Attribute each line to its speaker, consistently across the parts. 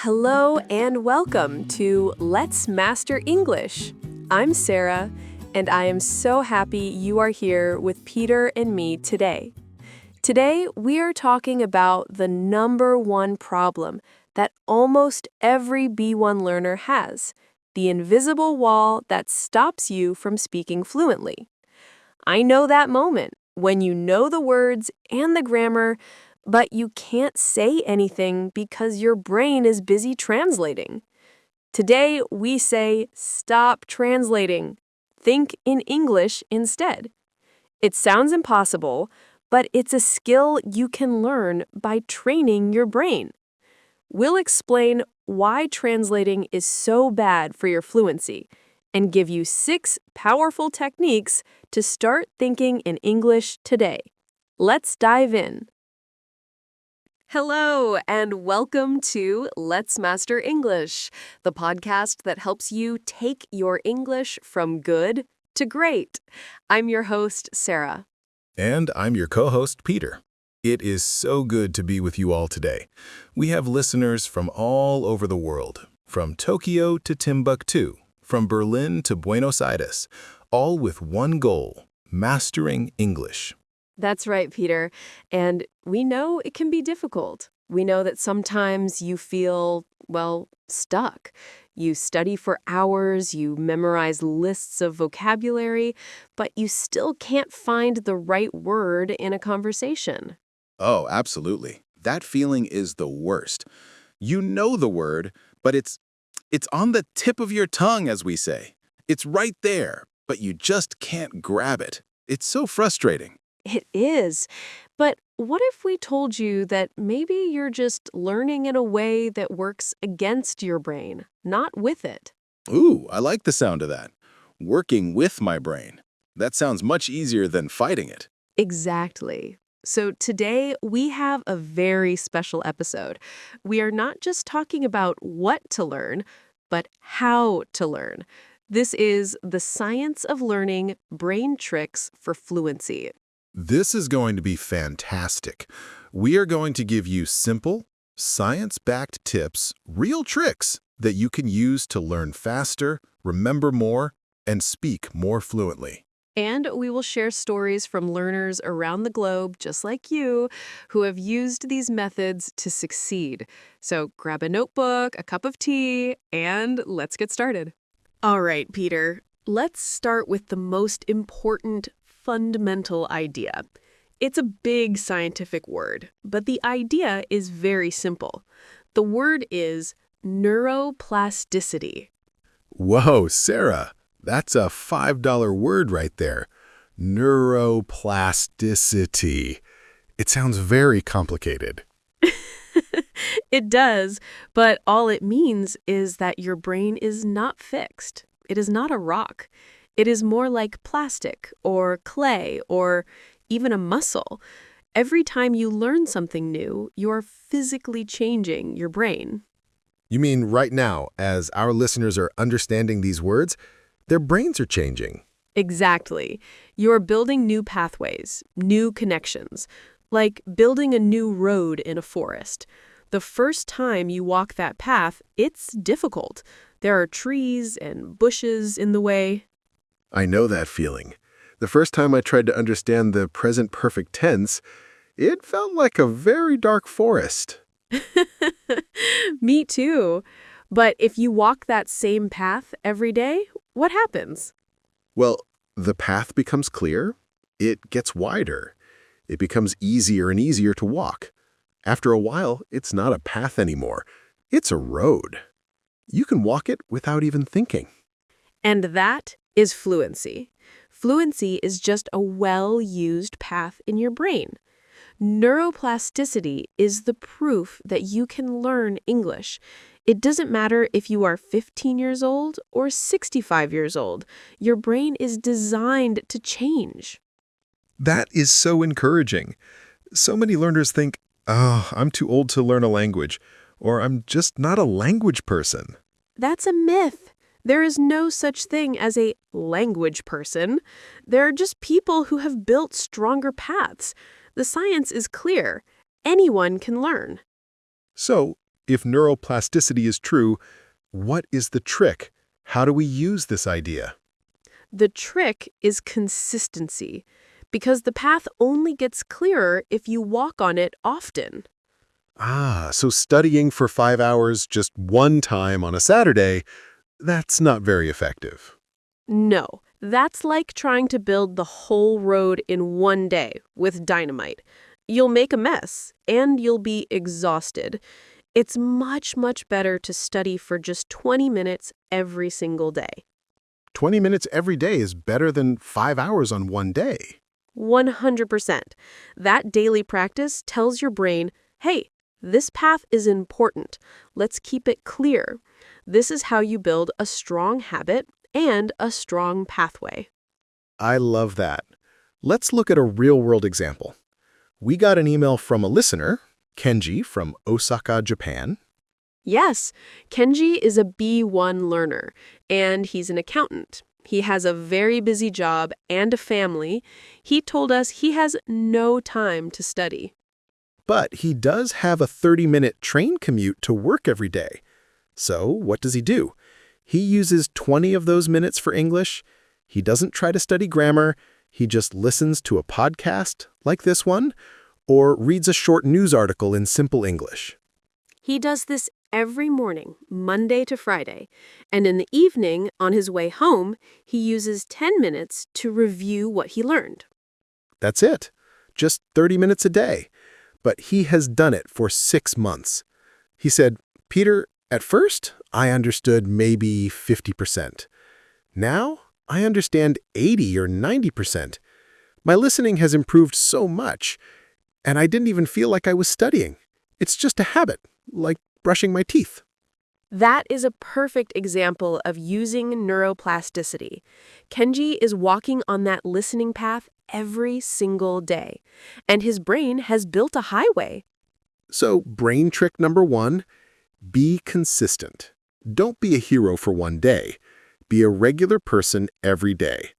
Speaker 1: Hello and welcome to Let's Master English. I'm Sarah, and I am so happy you are here with Peter and me today. Today, we are talking about the number one problem that almost every B1 learner has, the invisible wall that stops you from speaking fluently. I know that moment when you know the words and the grammar, but you can't say anything because your brain is busy translating. Today, we say stop translating. Think in English instead. It sounds impossible, but it's a skill you can learn by training your brain. We'll explain why translating is so bad for your fluency and give you 6 powerful techniques to start thinking in English today. Let's dive in. Hello, and welcome to Let's Master English, the podcast that helps you take your English from good to great. I'm your host, Sarah.
Speaker 2: And I'm your co-host, Peter. It is so good to be with you all today. We have listeners from all over the world, from Tokyo to Timbuktu, from Berlin to Buenos Aires, all with one goal: mastering English.
Speaker 1: That's right, Peter. And we know it can be difficult. We know that sometimes you feel, stuck. You study for hours, you memorize lists of vocabulary, but you still can't find the right word in a conversation.
Speaker 2: Oh, absolutely. That feeling is the worst. You know the word, but it's on the tip of your tongue, as we say. It's right there, but you just can't grab it. It's so frustrating.
Speaker 1: It is. But what if we told you that maybe you're just learning in a way that works against your brain, not with it?
Speaker 2: Ooh, I like the sound of that. Working with my brain. That sounds much easier than fighting it.
Speaker 1: Exactly. So today we have a very special episode. We are not just talking about what to learn, but how to learn. This is the science of learning brain tricks for fluency.
Speaker 2: This is going to be fantastic. We are going to give you simple, science-backed tips, real tricks that you can use to learn faster, remember more, and speak more fluently.
Speaker 1: And we will share stories from learners around the globe, just like you, who have used these methods to succeed. So grab a notebook, a cup of tea, and let's get started. All right, Peter, let's start with the most important fundamental idea. It's a big scientific word, but the idea is very simple. The word is neuroplasticity.
Speaker 2: Whoa, Sarah, that's a $5 word right there. Neuroplasticity. It sounds very complicated.
Speaker 1: It does, but all it means is that your brain is not fixed. It is not a rock. It is more like plastic or clay or even a muscle. Every time you learn something new, you're physically changing your brain.
Speaker 2: You mean right now, as our listeners are understanding these words, their brains are changing?
Speaker 1: Exactly. You're building new pathways, new connections, like building a new road in a forest. The first time you walk that path, it's difficult. There are trees and bushes in the way.
Speaker 2: I know that feeling. The first time I tried to understand the present perfect tense, it felt like a very dark forest.
Speaker 1: Me too. But if you walk that same path every day, what happens?
Speaker 2: Well, the path becomes clear. It gets wider. It becomes easier and easier to walk. After a while, it's not a path anymore. It's a road. You can walk it without even thinking.
Speaker 1: And that is fluency. Fluency is just a well-used path in your brain. Neuroplasticity is the proof that you can learn English. It doesn't matter if you are 15 years old or 65 years old. Your brain is designed to change.
Speaker 2: That is so encouraging. So many learners think, I'm too old to learn a language, or I'm just not a language person.
Speaker 1: That's a myth. There is no such thing as a language person. There are just people who have built stronger paths. The science is clear. Anyone can learn.
Speaker 2: So, If neuroplasticity is true, what is the trick? How do we use this idea?
Speaker 1: The trick is consistency, because the path only gets clearer if you walk on it often.
Speaker 2: So studying for 5 hours just one time on a Saturday, that's not very effective.
Speaker 1: No, that's like trying to build the whole road in one day with dynamite. You'll make a mess, and you'll be exhausted. It's much, much better to study for just 20 minutes every single day.
Speaker 2: 20 minutes every day is better than 5 hours on one day.
Speaker 1: 100%. That daily practice tells your brain, hey, this path is important. Let's keep it clear. This is how you build a strong habit and a strong pathway.
Speaker 2: I love that. Let's look at a real-world example. We got an email from a listener, Kenji from Osaka, Japan.
Speaker 1: Yes, Kenji is a B1 learner, and he's an accountant. He has a very busy job and a family. He told us he has no time to study.
Speaker 2: But he does have a 30-minute train commute to work every day. So what does he do? He uses 20 of those minutes for English. He doesn't try to study grammar. He just listens to a podcast, like this one, or reads a short news article in simple English.
Speaker 1: He does this every morning, Monday to Friday, and in the evening, on his way home, he uses 10 minutes to review what he learned.
Speaker 2: That's it. Just 30 minutes a day. But he has done it for 6 months. He said, Peter, at first, I understood maybe 50%. Now, I understand 80 or 90%. My listening has improved so much, and I didn't even feel like I was studying. It's just a habit, like brushing my teeth.
Speaker 1: That is a perfect example of using neuroplasticity. Kenji is walking on that listening path every single day, and his brain has built a highway.
Speaker 2: So, brain trick number 1, be consistent. Don't be a hero for one day. Be a regular person every day.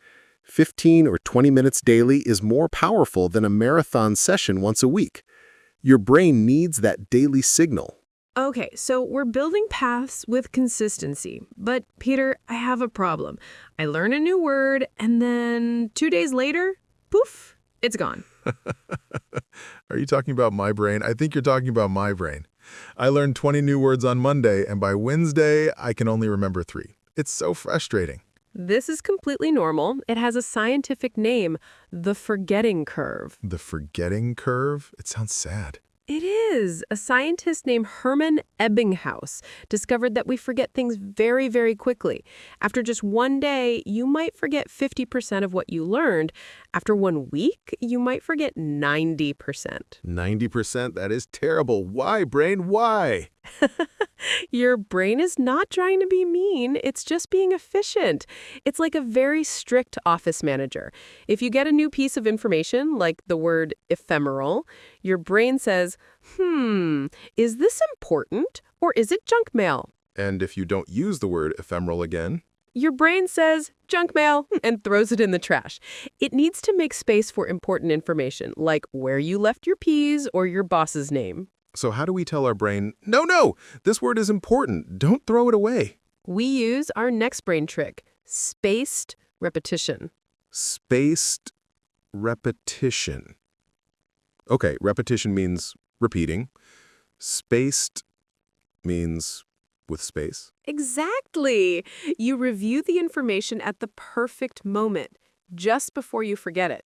Speaker 2: 15 or 20 minutes daily is more powerful than a marathon session once a week. Your brain needs that daily signal.
Speaker 1: Okay, so we're building paths with consistency. But, Peter, I have a problem. I learn a new word, and then 2 days later, poof, it's gone.
Speaker 2: Are you talking about my brain? I think you're talking about my brain. I learned 20 new words on Monday, and by Wednesday, I can only remember 3. It's so frustrating.
Speaker 1: This is completely normal. It has a scientific name, the forgetting curve.
Speaker 2: The forgetting curve? It sounds sad.
Speaker 1: It is. A scientist named Hermann Ebbinghaus discovered that we forget things very, very quickly. After just one day, you might forget 50% of what you learned. After 1 week, you might forget 90%.
Speaker 2: 90%? That is terrible. Why, brain? Why?
Speaker 1: Your brain is not trying to be mean. It's just being efficient. It's like a very strict office manager. If you get a new piece of information, like the word ephemeral, your brain says, is this important or is it junk mail?
Speaker 2: And if you don't use the word ephemeral again?
Speaker 1: Your brain says, junk mail, and throws it in the trash. It needs to make space for important information, like where you left your peas or your boss's name.
Speaker 2: So how do we tell our brain, no, this word is important, don't throw it away?
Speaker 1: We use our next brain trick, spaced repetition.
Speaker 2: Spaced repetition. Okay, repetition means repeating. Spaced means with space.
Speaker 1: Exactly. You review the information at the perfect moment, just before you forget it.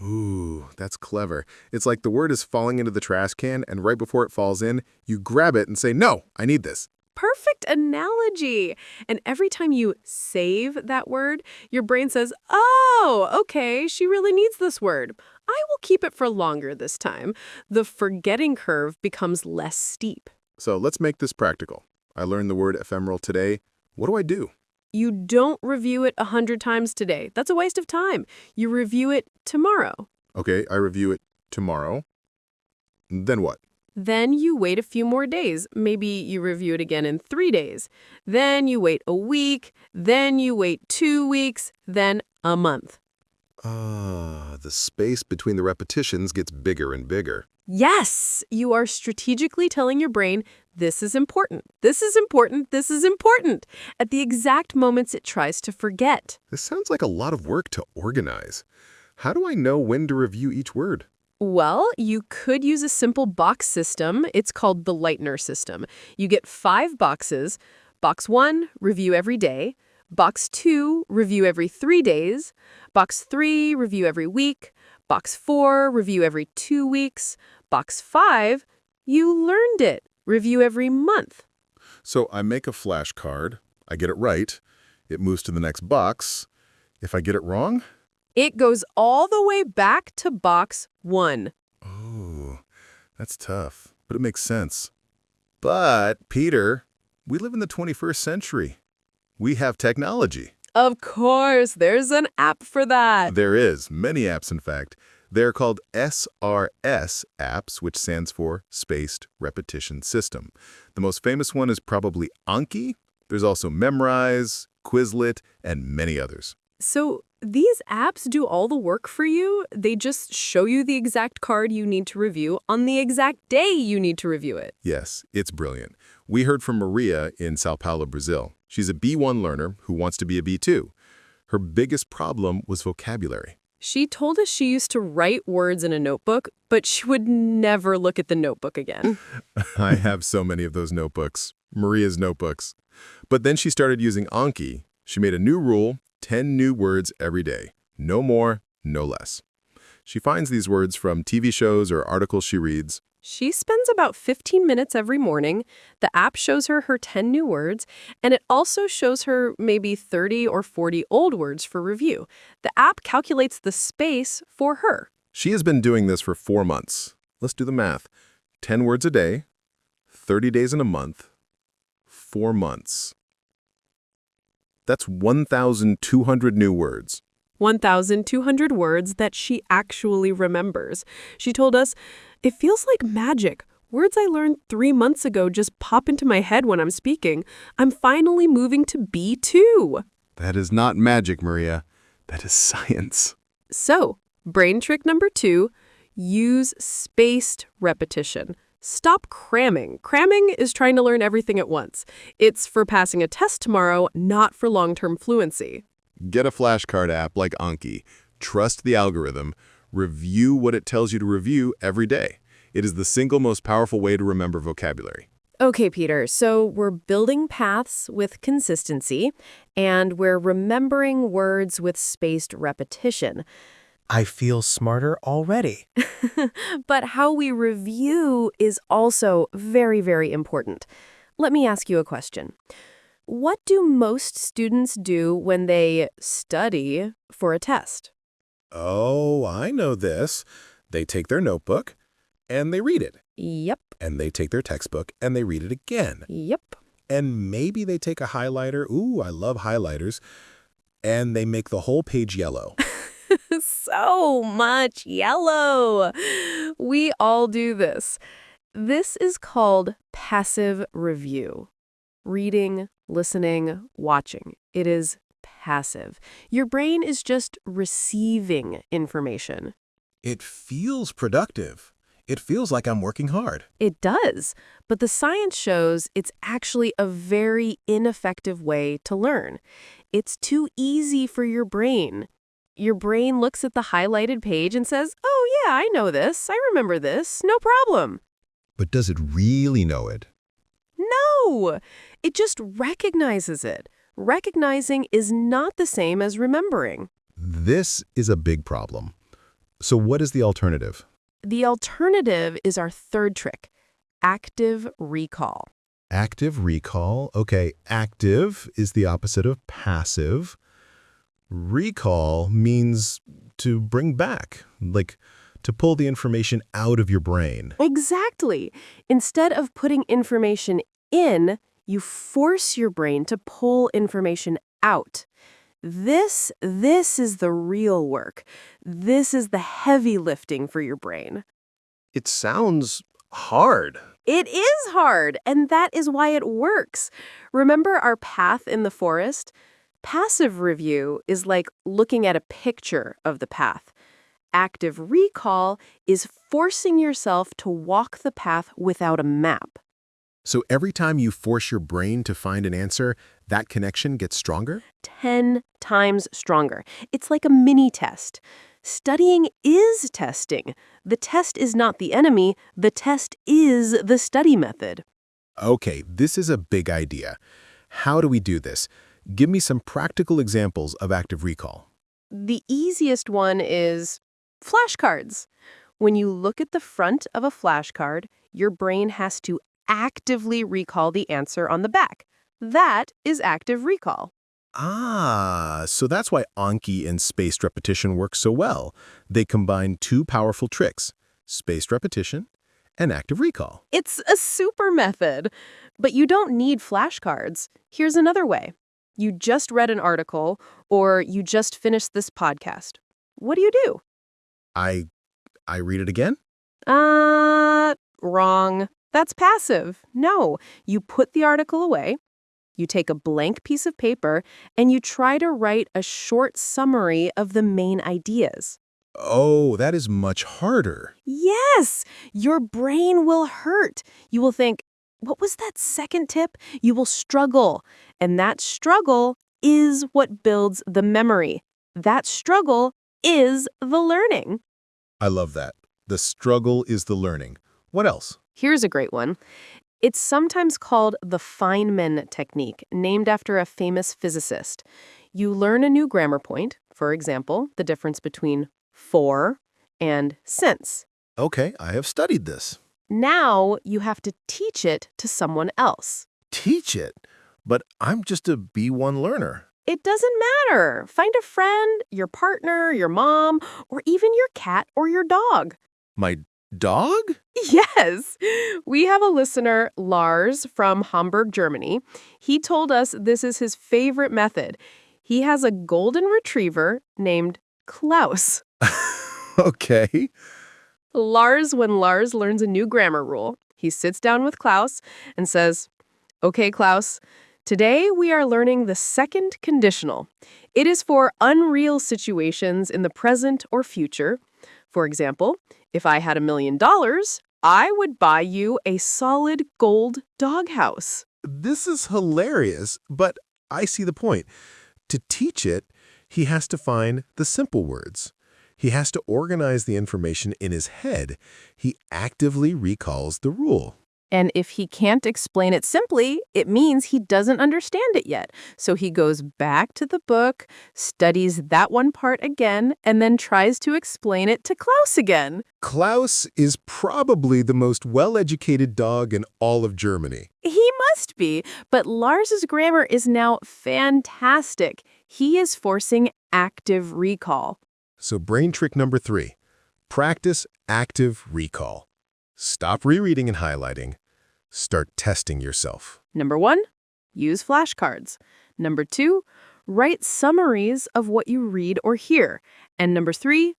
Speaker 2: Ooh, that's clever. It's like the word is falling into the trash can, and right before it falls in, you grab it and say, no, I need this.
Speaker 1: Perfect analogy. And every time you save that word, your brain says, oh, okay, she really needs this word. I will keep it for longer this time. The forgetting curve becomes less steep.
Speaker 2: So let's make this practical. I learned the word ephemeral today. What do I do?
Speaker 1: You don't review it 100 times today. That's a waste of time. You review it tomorrow.
Speaker 2: Okay, I review it tomorrow. Then what?
Speaker 1: Then you wait a few more days. Maybe you review it again in 3 days. Then you wait a week. Then you wait 2 weeks. Then a month.
Speaker 2: The space between the repetitions gets bigger and bigger.
Speaker 1: Yes, you are strategically telling your brain, this is important, this is important, this is important, at the exact moments it tries to forget.
Speaker 3: This sounds like a lot of work to organize. How do I know when to review each word?
Speaker 1: Well, you could use a simple box system. It's called the Lightner system. You get 5 boxes. Box 1, review every day. Box 2, review every 3 days. Box 3, review every week. Box 4, review every 2 weeks. Box 5, you learned it. Review every month.
Speaker 3: So I make a flashcard, I get it right, it moves to the next box. If I get it wrong?
Speaker 1: It goes all the way back to box 1.
Speaker 3: Oh, that's tough, but it makes sense. But, Peter, we live in the 21st century. We have technology.
Speaker 1: Of course, there's an app for that.
Speaker 3: There is, many apps in fact. They're called SRS apps, which stands for Spaced Repetition System. The most famous one is probably Anki. There's also Memrise, Quizlet, and many others.
Speaker 1: So these apps do all the work for you? They just show you the exact card you need to review on the exact day you need to review it.
Speaker 3: Yes, it's brilliant. We heard from Maria in Sao Paulo, Brazil. She's a B1 learner who wants to be a B2. Her biggest problem was vocabulary.
Speaker 1: She told us she used to write words in a notebook, but she would never look at the notebook again.
Speaker 3: I have so many of those notebooks, Maria's notebooks. But then she started using Anki. She made a new rule, 10 new words every day. No more, no less. She finds these words from TV shows or articles she reads.
Speaker 1: She spends about 15 minutes every morning. The app shows her 10 new words, and it also shows her maybe 30 or 40 old words for review. The app calculates the space for her.
Speaker 3: She has been doing this for 4 months. Let's do the math. 10 words a day, 30 days in a month, 4 months. That's 1,200 new words.
Speaker 1: 1,200 words that she actually remembers. She told us, it feels like magic. Words I learned 3 months ago just pop into my head when I'm speaking. I'm finally moving to B2.
Speaker 3: That is not magic, Maria. That is science.
Speaker 1: So, brain trick number 2, use spaced repetition. Stop cramming. Cramming is trying to learn everything at once. It's for passing a test tomorrow, not for long-term fluency.
Speaker 3: Get a flashcard app like Anki. Trust the algorithm. Review what it tells you to review every day. It is the single most powerful way to remember vocabulary.
Speaker 1: Okay, Peter, so we're building paths with consistency, and we're remembering words with spaced repetition.
Speaker 4: I feel smarter already.
Speaker 1: But how we review is also very, very important. Let me ask you a question. What do most students do when they study for a test?
Speaker 3: Oh, I know this. They take their notebook and they read it.
Speaker 1: Yep.
Speaker 3: And they take their textbook and they read it again.
Speaker 1: Yep.
Speaker 3: And maybe they take a highlighter. Ooh, I love highlighters. And they make the whole page yellow.
Speaker 1: So much yellow. We all do this. This is called passive review. Reading, listening, watching. It is passive. Your brain is just receiving information.
Speaker 2: It feels productive. It feels like I'm working hard.
Speaker 1: It does, but the science shows it's actually a very ineffective way to learn. It's too easy for your brain. Your brain looks at the highlighted page and says, oh yeah, I know this. I remember this. No problem.
Speaker 2: But does it really know it?
Speaker 1: No, it just recognizes it. Recognizing is not the same as remembering.
Speaker 2: This is a big problem. So what is the alternative?
Speaker 1: The alternative is our third trick, active recall.
Speaker 2: Active recall. Okay, active is the opposite of passive. Recall means to bring back, like to pull the information out of your brain.
Speaker 1: Exactly. Instead of putting information in, you force your brain to pull information out. This is the real work. This is the heavy lifting for your brain.
Speaker 4: It sounds hard.
Speaker 1: It is hard, and that is why it works. Remember our path in the forest? Passive review is like looking at a picture of the path. Active recall is forcing yourself to walk the path without a map.
Speaker 3: So every time you force your brain to find an answer, that connection gets stronger?
Speaker 1: 10 times stronger. It's like a mini test. Studying is testing. The test is not the enemy. The test is the study method.
Speaker 3: Okay, this is a big idea. How do we do this? Give me some practical examples of active recall.
Speaker 1: The easiest one is flashcards. When you look at the front of a flashcard, your brain has to actively recall the answer on the back. That is active recall.
Speaker 3: Ah, so that's why Anki and spaced repetition work so well. They combine two powerful tricks, spaced repetition and active recall.
Speaker 1: It's a super method. But you don't need flashcards. Here's another way. You just read an article or you just finished this podcast. What do?
Speaker 3: I read it again?
Speaker 1: Wrong. That's passive. No, you put the article away, you take a blank piece of paper, and you try to write a short summary of the main ideas.
Speaker 3: Oh, that is much harder.
Speaker 1: Yes, your brain will hurt. You will think, what was that second tip? You will struggle. And that struggle is what builds the memory. That struggle is the learning.
Speaker 3: I love that. The struggle is the learning. What else?
Speaker 1: Here's a great one. It's sometimes called the Feynman technique, named after a famous physicist. You learn a new grammar point, for example, the difference between for and since.
Speaker 3: Okay, I have studied this.
Speaker 1: Now you have to teach it to someone else.
Speaker 3: Teach it? But I'm just a B1 learner.
Speaker 1: It doesn't matter. Find a friend, your partner, your mom, or even your cat or your dog.
Speaker 3: My dog?
Speaker 1: Yes. We have a listener, Lars, from Hamburg, Germany. He told us this is his favorite method. He has a golden retriever named Klaus.
Speaker 3: Okay.
Speaker 1: When Lars learns a new grammar rule, he sits down with Klaus and says, "Okay, Klaus, today we are learning the second conditional. It is for unreal situations in the present or future. For example, if I had $1 million, I would buy you a solid gold doghouse."
Speaker 3: This is hilarious, but I see the point. To teach it, he has to find the simple words. He has to organize the information in his head. He actively recalls the rule.
Speaker 1: And if he can't explain it simply, it means he doesn't understand it yet. So he goes back to the book, studies that one part again, and then tries to explain it to Klaus again.
Speaker 3: Klaus is probably the most well-educated dog in all of Germany.
Speaker 1: He must be, but Lars's grammar is now fantastic. He is forcing active recall.
Speaker 3: So brain trick number 3, practice active recall. Stop rereading and highlighting. Start testing yourself.
Speaker 1: Number 1, use flashcards. Number 2, write summaries of what you read or hear. And number 3,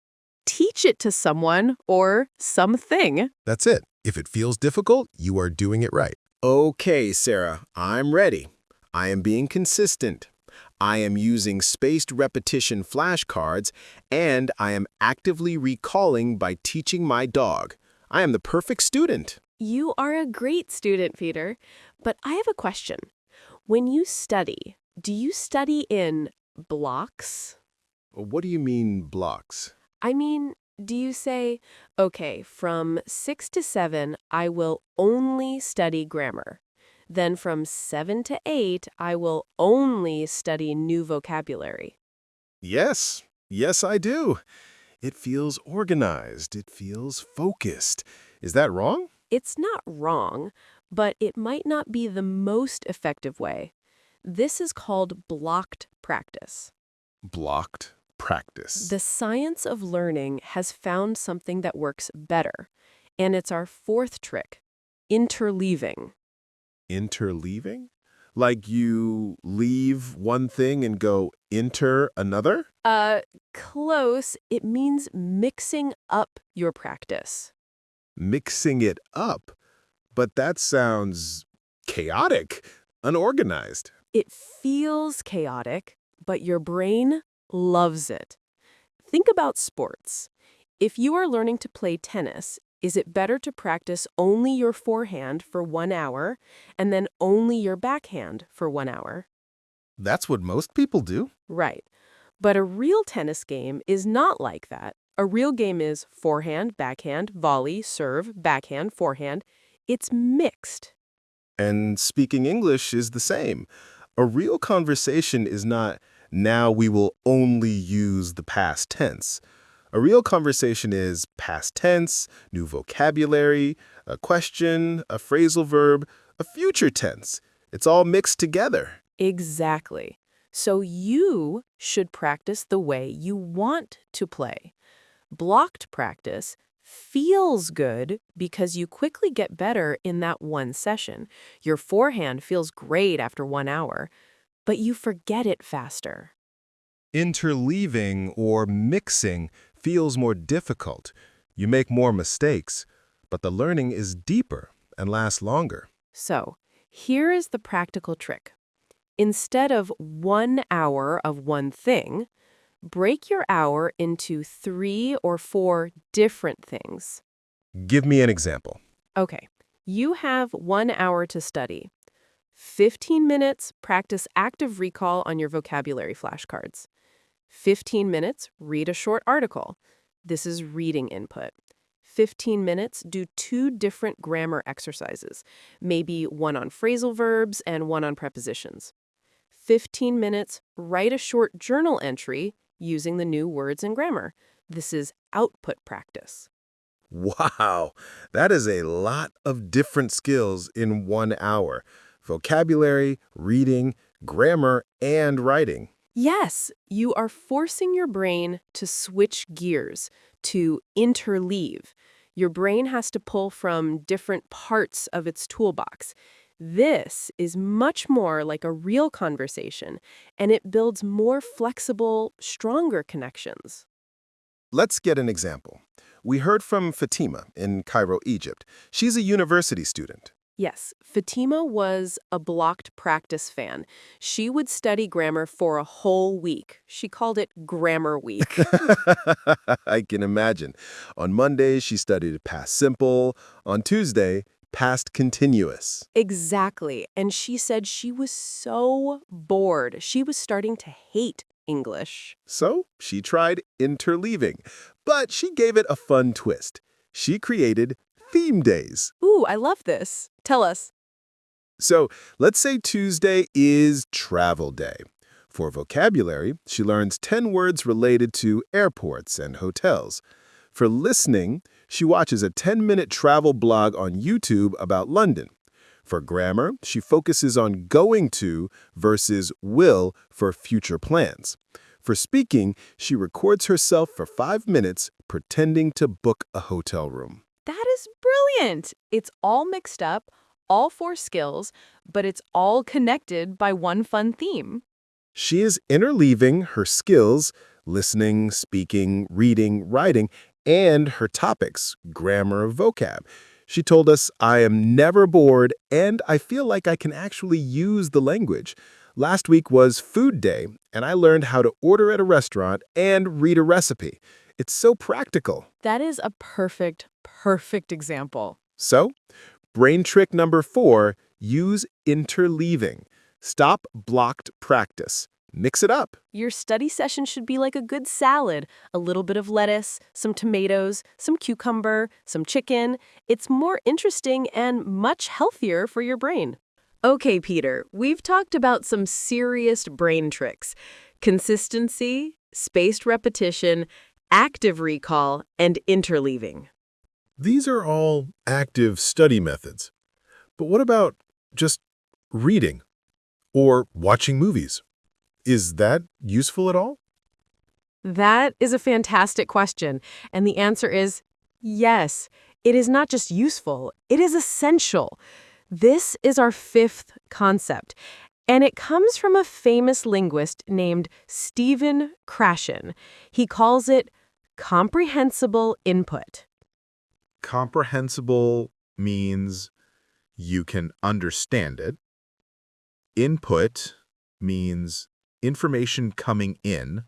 Speaker 1: teach it to someone or something.
Speaker 3: That's it. If it feels difficult, you are doing it right.
Speaker 2: Okay, Sarah, I'm ready. I am being consistent. I am using spaced repetition flashcards, and I am actively recalling by teaching my dog. I am the perfect student.
Speaker 1: You are a great student, Peter. But I have a question. When you study, do you study in blocks?
Speaker 2: What do you mean, blocks?
Speaker 1: I mean, do you say, okay, from 6 to 7, I will only study grammar. Then from 7 to 8, I will only study new vocabulary.
Speaker 2: Yes, I do. It feels organized. It feels focused. Is that wrong?
Speaker 1: It's not wrong, but it might not be the most effective way. This is called blocked practice.
Speaker 2: Blocked practice.
Speaker 1: The science of learning has found something that works better, and it's our 4th trick, interleaving.
Speaker 2: Interleaving? Like you leave one thing and go enter another?
Speaker 1: Close. It means mixing up your practice.
Speaker 2: Mixing it up? But that sounds chaotic, unorganized.
Speaker 1: It feels chaotic, but your brain loves it. Think about sports. If you are learning to play tennis, is it better to practice only your forehand for 1 hour and then only your backhand for 1 hour?
Speaker 3: That's what most people do.
Speaker 1: Right. But a real tennis game is not like that. A real game is forehand, backhand, volley, serve, backhand, forehand. It's mixed.
Speaker 3: And speaking English is the same. A real conversation is not, now we will only use the past tense. A real conversation is past tense, new vocabulary, a question, a phrasal verb, a future tense. It's all mixed together.
Speaker 1: Exactly. So you should practice the way you want to play. Blocked practice feels good because you quickly get better in that one session. Your forehand feels great after 1 hour, but you forget it faster.
Speaker 3: Interleaving or mixing feels more difficult. You make more mistakes, but the learning is deeper and lasts longer.
Speaker 1: So, here is the practical trick. Instead of 1 hour of one thing, break your hour into 3 or 4 different things.
Speaker 3: Give me an example.
Speaker 1: Okay, you have 1 hour to study. 15 minutes, practice active recall on your vocabulary flashcards. 15 minutes, read a short article. This is reading input. 15 minutes, do 2 different grammar exercises, maybe one on phrasal verbs and one on prepositions. 15 minutes, write a short journal entry using the new words and grammar. This is output practice.
Speaker 3: Wow, that is a lot of different skills in 1 hour. Vocabulary, reading, grammar, and writing.
Speaker 1: Yes, you are forcing your brain to switch gears, to interleave. Your brain has to pull from different parts of its toolbox. This is much more like a real conversation, and it builds more flexible, stronger connections.
Speaker 3: Let's get an example. We heard from Fatima in Cairo, Egypt. She's a university student.
Speaker 1: Yes, Fatima was a blocked practice fan. She would study grammar for a whole week. She called it Grammar Week.
Speaker 3: I can imagine. On Monday, she studied past simple. On Tuesday, past continuous.
Speaker 1: Exactly. And she said she was so bored. She was starting to hate English.
Speaker 3: So she tried interleaving, but she gave it a fun twist. She created theme days.
Speaker 1: Ooh, I love this. Tell us.
Speaker 3: So let's say Tuesday is travel day. For vocabulary, she learns 10 words related to airports and hotels. For listening, she watches a 10-minute travel blog on YouTube about London. For grammar, she focuses on going to versus will for future plans. For speaking, she records herself for 5 minutes pretending to book a hotel room.
Speaker 1: That is brilliant. It's all mixed up, all 4 skills, but it's all connected by one fun theme.
Speaker 3: She is interleaving her skills, listening, speaking, reading, writing, and her topics, grammar, vocab. She told us, I am never bored, and I feel like I can actually use the language. Last week was food day, and I learned how to order at a restaurant and read a recipe. It's so practical.
Speaker 1: That is a perfect example.
Speaker 3: So, brain trick number 4, use interleaving. Stop blocked practice. Mix it up.
Speaker 1: Your study session should be like a good salad. A little bit of lettuce, some tomatoes, some cucumber, some chicken. It's more interesting and much healthier for your brain. Okay, Peter, we've talked about some serious brain tricks. Consistency, spaced repetition, active recall, and interleaving.
Speaker 2: These are all active study methods. But what about just reading or watching movies? Is that useful at all?
Speaker 1: That is a fantastic question, and the answer is yes. It is not just useful, it is essential. This is our 5th concept, and it comes from a famous linguist named Stephen Krashen. He calls it comprehensible input.
Speaker 2: Comprehensible means you can understand it. Input means information coming in,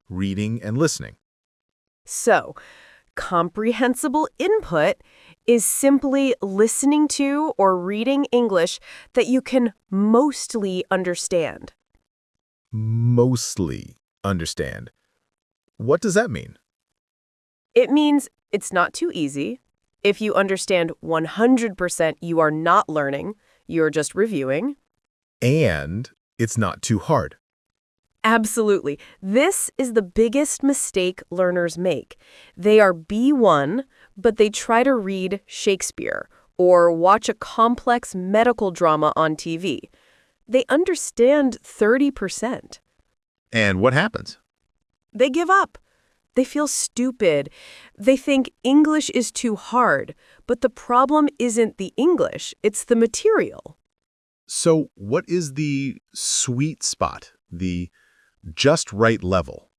Speaker 2: reading and listening.
Speaker 1: So, comprehensible input is simply listening to or reading English that you can mostly understand.
Speaker 3: Mostly understand. What does that mean?
Speaker 1: It means it's not too easy. If you understand 100%, you are not learning, you're just reviewing.
Speaker 3: And it's not too hard.
Speaker 1: Absolutely. This is the biggest mistake learners make. They are B1, but they try to read Shakespeare or watch a complex medical drama on TV. They understand 30%.
Speaker 3: And what happens?
Speaker 1: They give up. They feel stupid. They think English is too hard, but the problem isn't the English, it's the material.
Speaker 3: So what is the sweet spot, the just right level?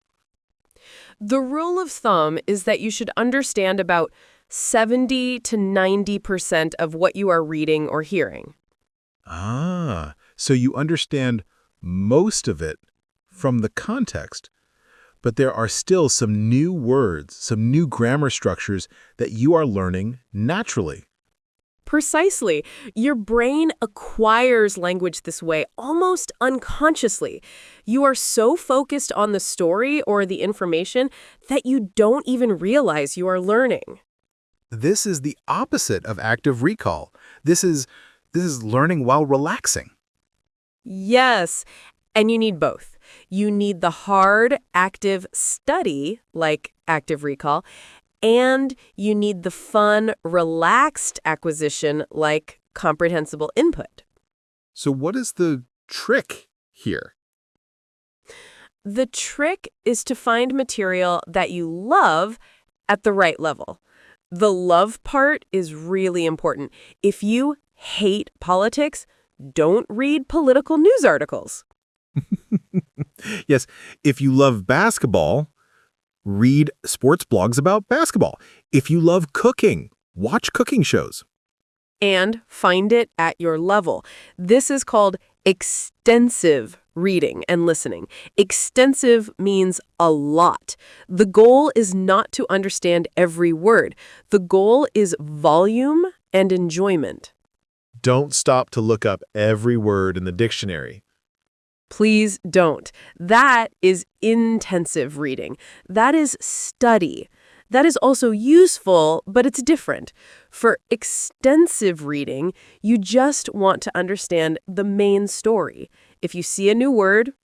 Speaker 1: The rule of thumb is that you should understand about 70 to 90% of what you are reading or hearing.
Speaker 3: Ah, so you understand most of it from the context, but there are still some new words, some new grammar structures that you are learning naturally.
Speaker 1: Precisely. Your brain acquires language this way almost unconsciously. You are so focused on the story or the information that you don't even realize you are learning.
Speaker 3: This is the opposite of active recall. This is learning while relaxing.
Speaker 1: Yes, and you need both. You need the hard, active study, like active recall, and you need the fun, relaxed acquisition, like comprehensible input.
Speaker 3: So what is the trick here?
Speaker 1: The trick is to find material that you love at the right level. The love part is really important. If you hate politics, don't read political news articles.
Speaker 3: Yes, if you love basketball, read sports blogs about basketball. If you love cooking, watch cooking shows.
Speaker 1: And find it at your level. This is called extensive reading and listening. Extensive means a lot. The goal is not to understand every word. The goal is volume and enjoyment.
Speaker 3: Don't stop to look up every word in the dictionary.
Speaker 1: Please don't. That is intensive reading. That is study. That is also useful, but it's different. For extensive reading, you just want to understand the main story. If you see a new word,